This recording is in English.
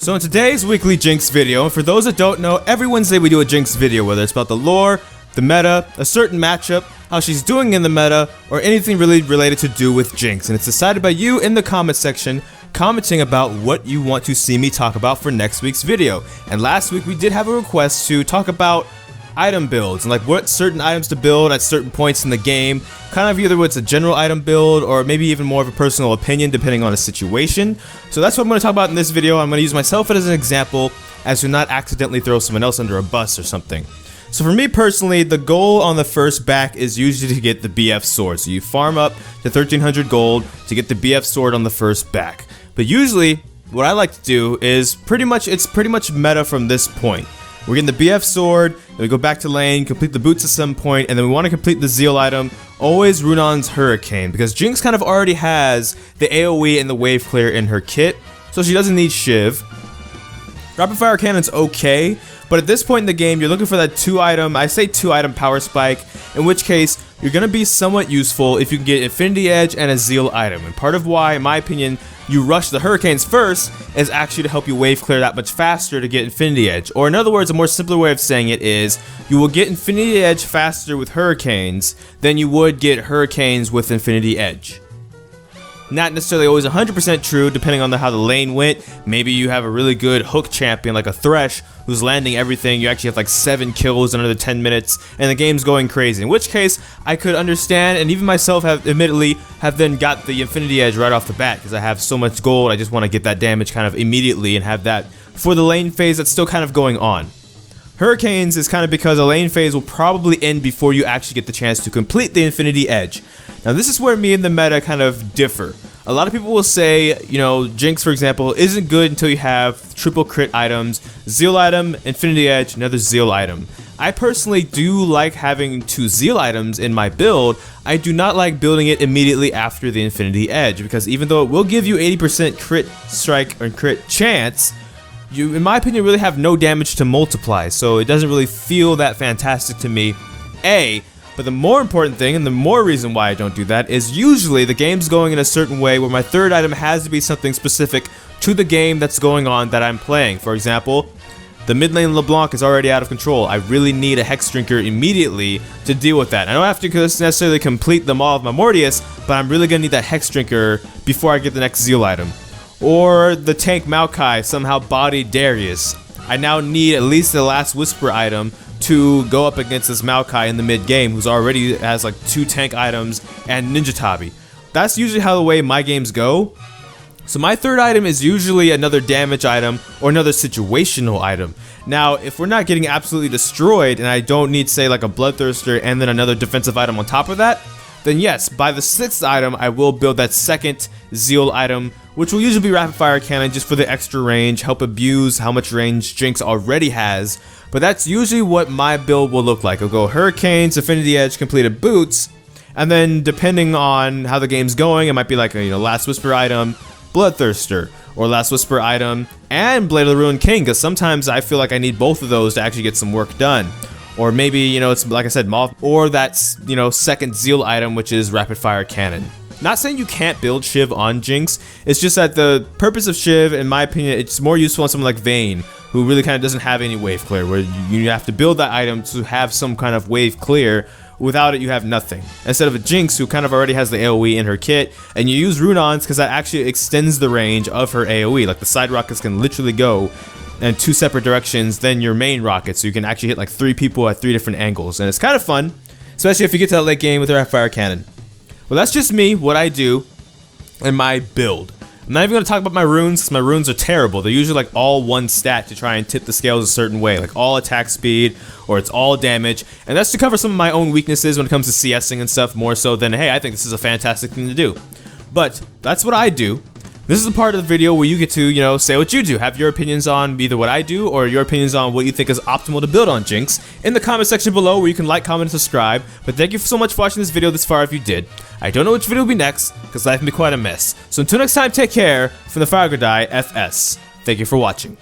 So in today's weekly Jinx video, and for those that don't know, every Wednesday we do a Jinx video, whether it's about the lore, the meta, a certain matchup, how she's doing in the meta, or anything really related to do with Jinx. And it's decided by you in the comment section, commenting about what you want to see me talk about for next week's video. And last week we did have a request to talk about item builds and like what certain items to build at certain points in the game, kind of either it's a general item build or maybe even more of a personal opinion depending on the situation. So that's what I'm going to talk about in this video. I'm going to use myself as an example as to not accidentally throw someone else under a bus or something. So for me personally, the goal on the first back is usually to get the BF sword. So you farm up to 1300 gold to get the BF sword on the first back. But usually what I like to do is it's pretty much meta from this point. We're getting the BF sword, then we go back to lane, complete the boots at some point, and then we want to complete the Zeal item, always Runon's Hurricane, because Jinx kind of already has the AoE and the wave clear in her kit, so she doesn't need Shiv. Rapid Fire Cannon's okay, but at this point in the game, you're looking for that 2-item power spike, in which case, you're going to be somewhat useful if you can get Infinity Edge and a Zeal item, and part of why, in my opinion, you rush the Hurricanes first is actually to help you wave clear that much faster to get Infinity Edge. Or in other words, a more simpler way of saying it is, you will get Infinity Edge faster with Hurricanes than you would get Hurricanes with Infinity Edge. Not necessarily always 100% true, depending on how the lane went. Maybe you have a really good hook champion like a Thresh who's landing everything. You actually have like 7 kills in under 10 minutes, and the game's going crazy. In which case, I could understand, and even myself have then got the Infinity Edge right off the bat because I have so much gold. I just want to get that damage kind of immediately and have that for the lane phase that's still kind of going on. Hurricanes is kind of because a lane phase will probably end before you actually get the chance to complete the Infinity Edge. Now this is where me and the meta kind of differ. A lot of people will say, you know, Jinx for example isn't good until you have triple crit items, Zeal item, Infinity Edge, another Zeal item. I personally do like having 2 Zeal items in my build. I do not like building it immediately after the Infinity Edge because even though it will give you 80% crit strike or crit chance, you, in my opinion, really have no damage to multiply, so it doesn't really feel that fantastic to me. But the more important thing, and the more reason why I don't do that, is usually the game's going in a certain way where my third item has to be something specific to the game that's going on that I'm playing. For example, the mid lane LeBlanc is already out of control. I really need a Hex Drinker immediately to deal with that. I don't have to necessarily complete the Maw of Mortius, but I'm really going to need that Hex Drinker before I get the next Zeal item. Or the tank Maokai somehow bodied Darius. I now need at least the Last Whisper item to go up against this Maokai in the mid game who's already has like 2 tank items and Ninja Tabi. That's usually how the way my games go. So my third item is usually another damage item or another situational item. Now if we're not getting absolutely destroyed and I don't need say like a Bloodthirster and then another defensive item on top of that, then yes, by the 6th item I will build that second Zeal item, which will usually be Rapid Fire Cannon just for the extra range, help abuse how much range Jinx already has. But that's usually what my build will look like. I'll go Hurricanes, Infinity Edge, completed boots, and then depending on how the game's going, it might be like a Last Whisper item, Bloodthirster, or Last Whisper item and Blade of the Ruined King, because sometimes I feel like I need both of those to actually get some work done. Or maybe, it's like I said, Maw, or that's, second Zeal item, which is Rapid Fire Cannon. Not saying you can't build Shiv on Jinx, it's just that the purpose of Shiv, in my opinion, it's more useful on someone like Vayne, who really kind of doesn't have any wave clear, where you have to build that item to have some kind of wave clear. Without it, you have nothing. Instead of a Jinx, who kind of already has the AoE in her kit, and you use Runon's because that actually extends the range of her AoE. Like the side rockets can literally go in 2 separate directions than your main rocket, so you can actually hit like 3 people at 3 different angles, and it's kind of fun, especially if you get to that late game with a Rapid Fire Cannon. Well, that's just me, what I do, and my build. I'm not even going to talk about my runes, because my runes are terrible. They're usually like all 1 stat to try and tip the scales a certain way, like all attack speed, or it's all damage, and that's to cover some of my own weaknesses when it comes to CSing and stuff, more so than, hey, I think this is a fantastic thing to do. But, that's what I do. This is the part of the video where you get to, say what you do. Have your opinions on either what I do or your opinions on what you think is optimal to build on Jinx in the comment section below, where you can like, comment, and subscribe. But thank you so much for watching this video this far if you did. I don't know which video will be next, because life can be quite a mess. So until next time, take care. From the Fire Guy, FS. Thank you for watching.